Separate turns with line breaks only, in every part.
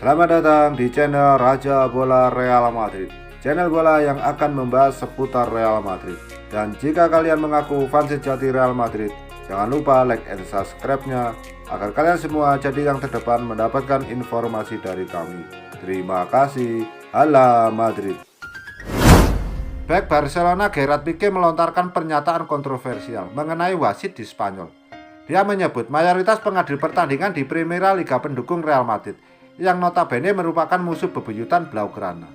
Selamat datang di channel Raja Bola Real Madrid, channel bola yang akan membahas seputar Real Madrid. Dan jika kalian mengaku fans sejati Real Madrid, jangan lupa like and subscribe-nya agar kalian semua jadi yang terdepan mendapatkan informasi dari kami. Terima kasih. Hala Madrid. Bek Barcelona Gerard Pique melontarkan pernyataan kontroversial mengenai wasit di Spanyol. Dia menyebut mayoritas pengadil pertandingan di Primera Liga pendukung Real Madrid, yang notabene merupakan musuh bebuyutan Blaugrana.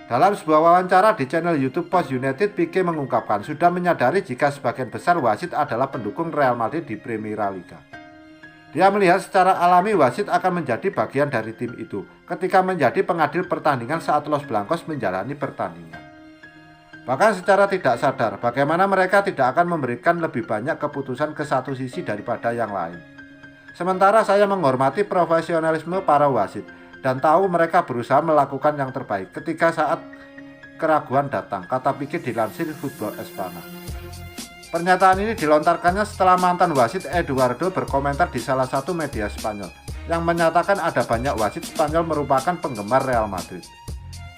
Dalam sebuah wawancara di channel YouTube Post United, Pique mengungkapkan sudah menyadari jika sebagian besar wasit adalah pendukung Real Madrid di Primera Liga. Dia melihat secara alami wasit akan menjadi bagian dari tim itu ketika menjadi pengadil pertandingan saat Los Blancos menjalani pertandingan. Bahkan secara tidak sadar, bagaimana mereka tidak akan memberikan lebih banyak keputusan ke satu sisi daripada yang lain. Sementara saya menghormati profesionalisme para wasit dan tahu mereka berusaha melakukan yang terbaik ketika saat keraguan datang, kata Pique dilansir Football Espana. Pernyataan ini dilontarkannya setelah mantan wasit Eduardo berkomentar di salah satu media Spanyol yang menyatakan ada banyak wasit Spanyol merupakan penggemar Real Madrid.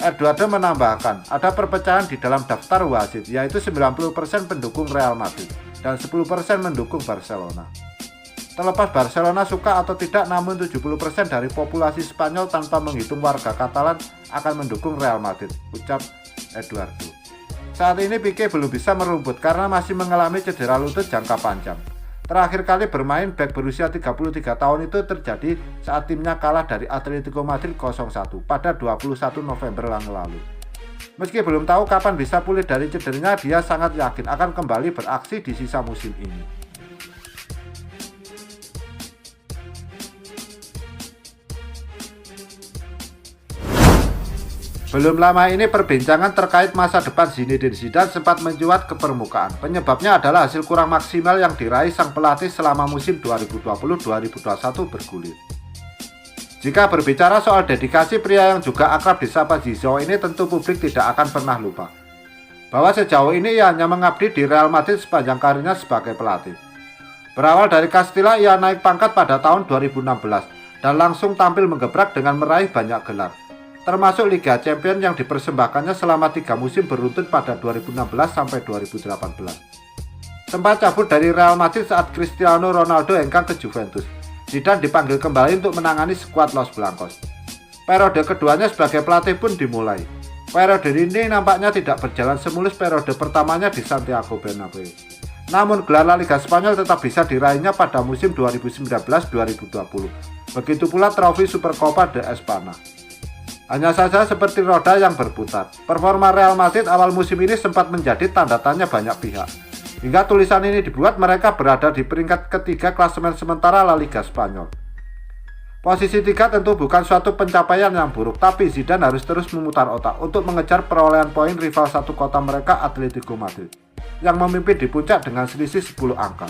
Eduardo menambahkan, ada perpecahan di dalam daftar wasit, yaitu 90% pendukung Real Madrid dan 10% mendukung Barcelona. Terlepas Barcelona suka atau tidak, namun 70% dari populasi Spanyol tanpa menghitung warga Katalan akan mendukung Real Madrid, ucap Eduardo. Saat ini Pique belum bisa merumput karena masih mengalami cedera lutut jangka panjang. Terakhir kali bermain bek berusia 33 tahun itu terjadi saat timnya kalah dari Atletico Madrid 0-1 pada 21 November yang lalu. Meski belum tahu kapan bisa pulih dari cederanya, dia sangat yakin akan kembali beraksi di sisa musim ini. Belum lama ini perbincangan terkait masa depan Zinedine Zidane sempat mencuat ke permukaan. Penyebabnya adalah hasil kurang maksimal yang diraih sang pelatih selama musim 2020-2021 bergulir. Jika berbicara soal dedikasi, pria yang juga akrab disapa Zizou ini tentu publik tidak akan pernah lupa bahwa sejauh ini ia hanya mengabdi di Real Madrid sepanjang karirnya sebagai pelatih. Berawal dari Castilla, ia naik pangkat pada tahun 2016 dan langsung tampil menggebrak dengan meraih banyak gelar, termasuk Liga Champions yang dipersembahkannya selama 3 musim beruntun pada 2016 sampai 2018. Sempat cabut dari Real Madrid saat Cristiano Ronaldo hengkang ke Juventus, Zidane dipanggil kembali untuk menangani skuad Los Blancos. Periode keduanya sebagai pelatih pun dimulai. Periode ini nampaknya tidak berjalan semulus periode pertamanya di Santiago Bernabeu. Namun gelar La Liga Spanyol tetap bisa diraihnya pada musim 2019-2020. Begitu pula trofi Supercopa de Espana. Hanya saja seperti roda yang berputar, performa Real Madrid awal musim ini sempat menjadi tanda tanya banyak pihak. Hingga tulisan ini dibuat, mereka berada di peringkat ketiga klasemen sementara La Liga Spanyol. Posisi 3 tentu bukan suatu pencapaian yang buruk, tapi Zidane harus terus memutar otak untuk mengejar perolehan poin rival satu kota mereka, Atletico Madrid, yang memimpin di puncak dengan selisih 10 angka.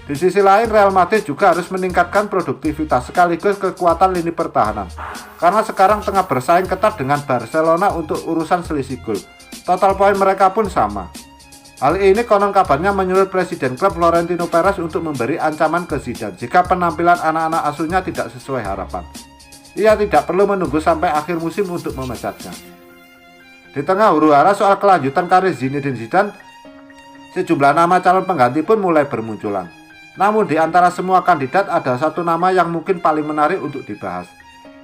Di sisi lain, Real Madrid juga harus meningkatkan produktivitas sekaligus kekuatan lini pertahanan, karena sekarang tengah bersaing ketat dengan Barcelona untuk urusan selisih gol. Total poin mereka pun sama. Hal ini konon kabarnya menyulut Presiden klub Florentino Perez untuk memberi ancaman ke Zidane jika penampilan anak-anak asuhnya tidak sesuai harapan. Ia tidak perlu menunggu sampai akhir musim untuk memecatnya. Di tengah huru-hara soal kelanjutan karir Zinedine Zidane, sejumlah nama calon pengganti pun mulai bermunculan. Namun di antara semua kandidat ada satu nama yang mungkin paling menarik untuk dibahas.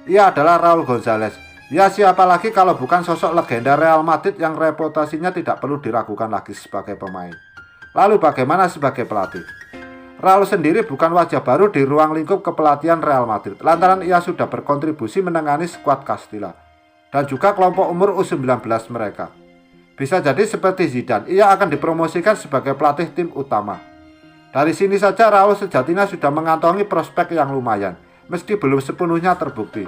Ia adalah Raul González. Ya, siapa lagi kalau bukan sosok legenda Real Madrid yang reputasinya tidak perlu diragukan lagi sebagai pemain. Lalu bagaimana sebagai pelatih? Raul sendiri bukan wajah baru di ruang lingkup kepelatihan Real Madrid, lantaran ia sudah berkontribusi menangani skuad Castilla dan juga kelompok umur U19 mereka. Bisa jadi seperti Zidane, ia akan dipromosikan sebagai pelatih tim utama. Dari sini saja Raul sejatinya sudah mengantongi prospek yang lumayan, meski belum sepenuhnya terbukti.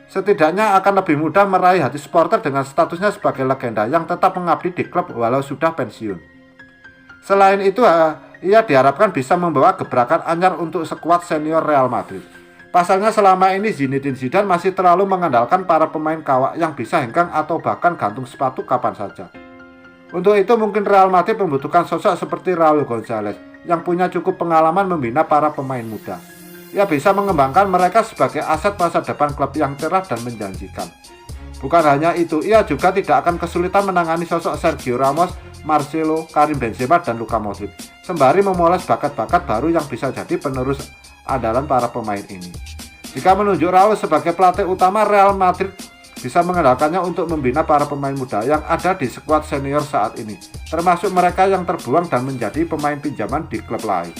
Setidaknya akan lebih mudah meraih hati supporter dengan statusnya sebagai legenda yang tetap mengabdi di klub walau sudah pensiun. Selain itu, ia diharapkan bisa membawa gebrakan anyar untuk skuad senior Real Madrid. Pasalnya selama ini Zinedine Zidane masih terlalu mengandalkan para pemain kawak yang bisa hengkang atau bahkan gantung sepatu kapan saja. Untuk itu mungkin Real Madrid membutuhkan sosok seperti Raul González yang punya cukup pengalaman membina para pemain muda. Ia bisa mengembangkan mereka sebagai aset masa depan klub yang cerah dan menjanjikan. Bukan hanya itu, ia juga tidak akan kesulitan menangani sosok Sergio Ramos, Marcelo, Karim Benzema, dan Luka Modric, sembari memoles bakat-bakat baru yang bisa jadi penerus andalan para pemain ini. Jika menunjuk Raul sebagai pelatih utama, Real Madrid bisa mengandalkannya untuk membina para pemain muda yang ada di skuad senior saat ini, termasuk mereka yang terbuang dan menjadi pemain pinjaman di klub lain.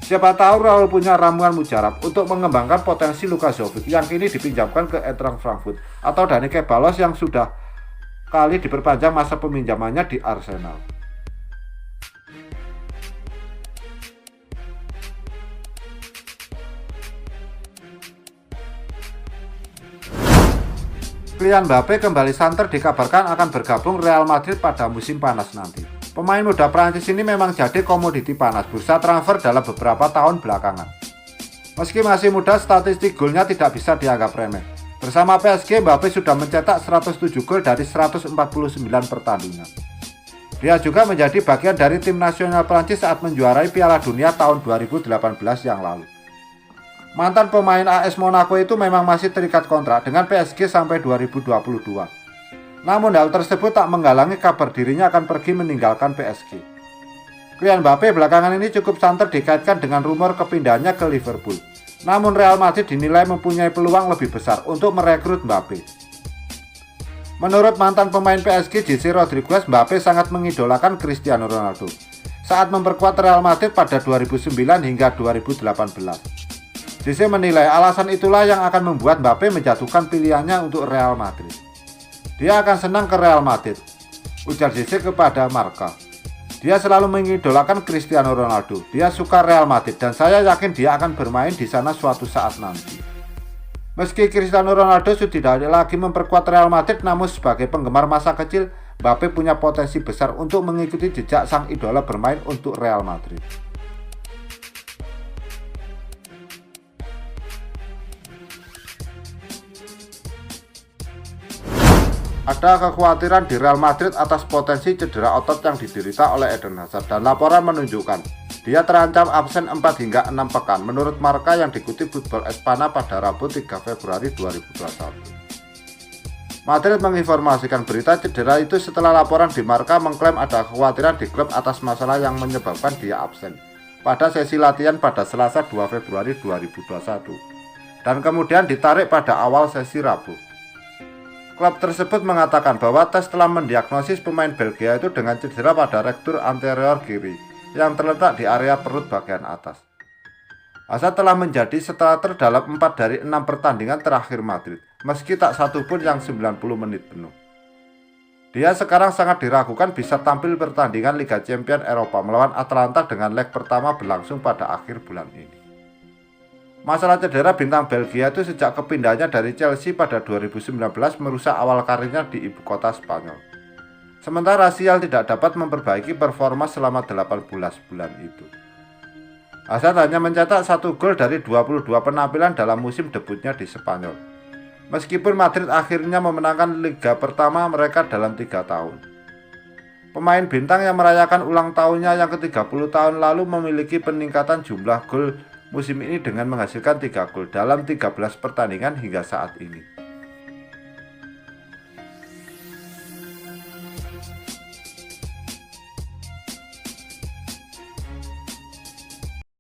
Siapa tahu Raul punya ramuan mujarab untuk mengembangkan potensi Luka Jovic yang kini dipinjamkan ke Eintracht Frankfurt, atau Dani Ceballos yang sudah kali diperpanjang masa peminjamannya di Arsenal. Kylian Mbappe kembali santer dikabarkan akan bergabung Real Madrid pada musim panas nanti. Pemain muda Prancis ini memang jadi komoditi panas bursa transfer dalam beberapa tahun belakangan. Meski masih muda, statistik golnya tidak bisa dianggap remeh. Bersama PSG, Mbappe sudah mencetak 107 gol dari 149 pertandingan. Dia juga menjadi bagian dari tim nasional Prancis saat menjuarai Piala Dunia tahun 2018 yang lalu. Mantan pemain AS Monaco itu memang masih terikat kontrak dengan PSG sampai 2022. Namun hal tersebut tak menghalangi kabar dirinya akan pergi meninggalkan PSG. Kylian Mbappe belakangan ini cukup santer dikaitkan dengan rumor kepindahannya ke Liverpool. Namun Real Madrid dinilai mempunyai peluang lebih besar untuk merekrut Mbappe. Menurut mantan pemain PSG Jesse Rodriguez, Mbappe sangat mengidolakan Cristiano Ronaldo saat memperkuat Real Madrid pada 2009 hingga 2018. Jesse menilai alasan itulah yang akan membuat Mbappe menjatuhkan pilihannya untuk Real Madrid. Dia akan senang ke Real Madrid, ujar Jesse kepada Marca. Dia selalu mengidolakan Cristiano Ronaldo. Dia suka Real Madrid dan saya yakin dia akan bermain di sana suatu saat nanti. Meski Cristiano Ronaldo sudah tidak lagi memperkuat Real Madrid, namun sebagai penggemar masa kecil, Mbappe punya potensi besar untuk mengikuti jejak sang idola bermain untuk Real Madrid. Ada kekhawatiran di Real Madrid atas potensi cedera otot yang diderita oleh Eden Hazard dan laporan menunjukkan dia terancam absen 4 hingga 6 pekan menurut Marca yang dikutip Football Espana pada Rabu 3 Februari 2021. Madrid menginformasikan berita cedera itu setelah laporan di Marca mengklaim ada kekhawatiran di klub atas masalah yang menyebabkan dia absen pada sesi latihan pada Selasa 2 Februari 2021 dan kemudian ditarik pada awal sesi Rabu. Klub tersebut mengatakan bahwa tes telah mendiagnosis pemain Belgia itu dengan cedera pada rektur anterior kiri yang terletak di area perut bagian atas. Hazard telah menjadi starter dalam 4 dari 6 pertandingan terakhir Madrid, meski tak satu pun yang 90 menit penuh. Dia sekarang sangat diragukan bisa tampil pertandingan Liga Champions Eropa melawan Atalanta dengan leg pertama berlangsung pada akhir bulan ini. Masalah cedera bintang Belgia itu sejak kepindahannya dari Chelsea pada 2019 merusak awal karirnya di ibu kota Spanyol. Sementara Sial tidak dapat memperbaiki performa selama 18 bulan itu. Hazard hanya mencetak 1 gol dari 22 penampilan dalam musim debutnya di Spanyol. Meskipun Madrid akhirnya memenangkan liga pertama mereka dalam 3 tahun. Pemain bintang yang merayakan ulang tahunnya yang ke-30 tahun lalu memiliki peningkatan jumlah gol musim ini dengan menghasilkan 3 gol dalam 13 pertandingan hingga saat ini.